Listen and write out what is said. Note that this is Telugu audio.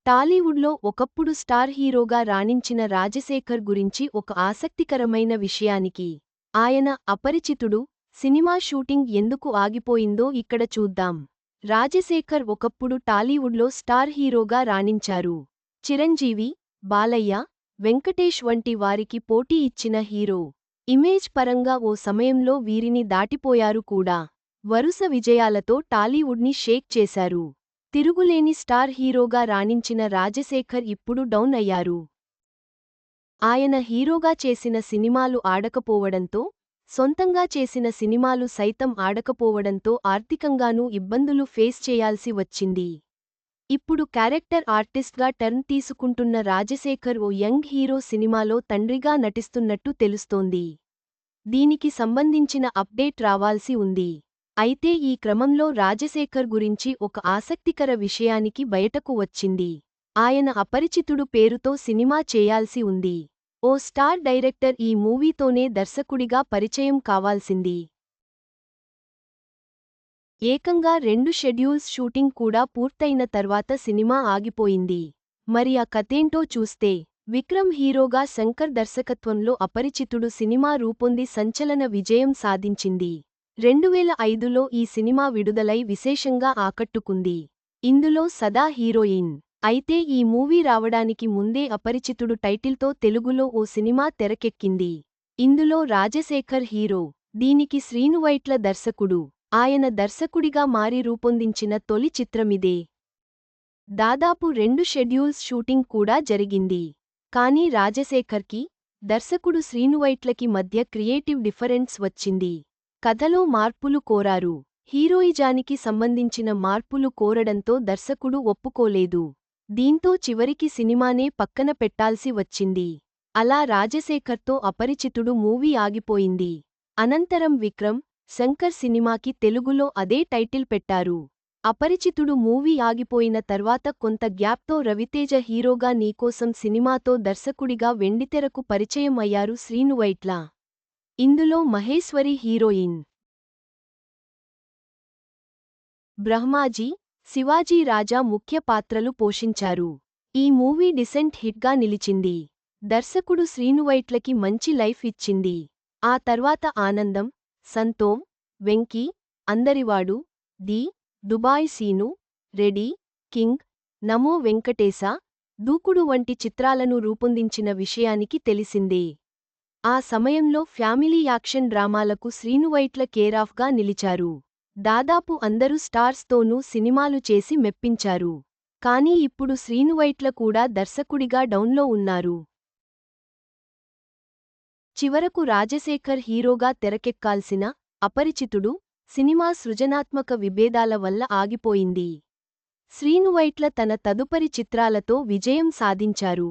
టాలీవుడ్లో ఒకప్పుడు స్టార్ హీరోగా రాణించిన రాజశేఖర్ గురించి ఒక ఆసక్తికరమైన విషయానికి ఆయన అపరిచితుడు సినిమా షూటింగ్ ఎందుకు ఆగిపోయిందో ఇక్కడ చూద్దాం. రాజశేఖర్ ఒకప్పుడు టాలీవుడ్లో స్టార్ హీరోగా రాణించారు. చిరంజీవి, బాలయ్య, వెంకటేష్ వంటి వారికి పోటీ ఇచ్చిన హీరో. ఇమేజ్ పరంగా ఓ సమయంలో వీరిని దాటిపోయారు కూడా. వరుస విజయాలతో టాలీవుడ్ని షేక్ చేశారు. తిరుగులేని స్టార్ హీరోగా రాణించిన రాజశేఖర్ ఇప్పుడు డౌన్ అయ్యారు. ఆయన హీరోగా చేసిన సినిమాలు ఆడకపోవడంతో, సొంతంగా చేసిన సినిమాలు సైతం ఆడకపోవడంతో ఆర్థికంగానూ ఇబ్బందులు ఫేస్ చేయాల్సి వచ్చింది. ఇప్పుడు క్యారెక్టర్ ఆర్టిస్ట్గా టర్న్ తీసుకుంటున్న రాజశేఖర్ ఓ యంగ్ హీరో సినిమాలో తండ్రిగా నటిస్తున్నట్టు తెలుస్తోంది. దీనికి సంబంధించిన అప్డేట్ రావాల్సి ఉంది. అయితే ఈ క్రమంలో రాజశేఖర్ గురించి ఒక ఆసక్తికర విషయానికి బయటకు వచ్చింది. ఆయన అపరిచితుడు పేరుతో సినిమా చేయాల్సి ఉంది. ఓ స్టార్ డైరెక్టర్ ఈ మూవీతోనే దర్శకుడిగా పరిచయం కావాల్సింది. ఏకంగా 2 షెడ్యూల్స్ షూటింగ్ కూడా పూర్తయిన తర్వాత సినిమా ఆగిపోయింది. మరి ఆ కథేంటో చూస్తే, విక్రమ్ హీరోగా శంకర్ దర్శకత్వంలో అపరిచితుడు సినిమా రూపొంది సంచలన విజయం సాధించింది. 2005లో ఈ సినిమా విడుదలై విశేషంగా ఆకట్టుకుంది. ఇందులో సదా హీరోయిన్. అయితే ఈ మూవీ రావడానికి ముందే అపరిచితుడు టైటిల్తో తెలుగులో ఓ సినిమా తెరకెక్కింది. ఇందులో రాజశేఖర్ హీరో. దీనికి శ్రీనువైట్ల దర్శకుడు. ఆయన దర్శకుడిగా మారి రూపొందించిన తొలి చిత్రమిదే. దాదాపు 2 షెడ్యూల్స్ షూటింగ్ కూడా జరిగింది. కానీ రాజశేఖర్కి, దర్శకుడు శ్రీనువైట్లకి మధ్య క్రియేటివ్ డిఫరెన్స్ వచ్చింది. కథలో మార్పులు కోరారు. హీరోయిజానికి సంబంధించిన మార్పులు కోరడంతో దర్శకుడు ఒప్పుకోలేదు. దీంతో చివరికి సినిమానే పక్కన పెట్టాల్సి వచ్చింది. అలా రాజశేఖర్తో అపరిచితుడు మూవీ ఆగిపోయింది. అనంతరం విక్రమ్, శంకర్ సినిమాకి తెలుగులో అదే టైటిల్ పెట్టారు. అపరిచితుడు మూవీ ఆగిపోయిన తర్వాత కొంత గ్యాప్తో రవితేజ హీరోగా నీకోసం సినిమాతో దర్శకుడిగా వెండితెరకు పరిచయం అయ్యారు శ్రీనువైట్ల. ఇందులో మహేశ్వరి హీరోయిన్. బ్రహ్మాజీ, శివాజీ రాజా ముఖ్య పాత్రలు పోషించారు. ఈ మూవీ డిసెంట్ హిట్గా నిలిచింది. దర్శకుడు శ్రీనువైట్లకి మంచి లైఫ్ ఇచ్చింది. ఆ తర్వాత Anandam, Santhosham, Venky, Andarivadu, the Dubai Seenu, ready, king, Namo Venkatesa, దూకుడు వంటి చిత్రాలను రూపొందించిన విషయానికి తెలిసిందే. ఆ సమయంలో ఫ్యామిలీ యాక్షన్ డ్రామాలకు శ్రీనువైట్ల కేరాఫ్గా నిలిచారు. దాదాపు అందరు స్టార్స్తోనూ సినిమాలు చేసి మెప్పించారు. కానీ ఇప్పుడు శ్రీనువైట్ల కూడా దర్శకుడిగా డౌన్లో ఉన్నారు. చివరకు రాజశేఖర్ హీరోగా తెరకెక్కాల్సిన అపరిచితుడు సినిమా సృజనాత్మక విభేదాల వల్ల ఆగిపోయింది. శ్రీనువైట్ల తన తదుపరి చిత్రాలతో విజయం సాధించారు.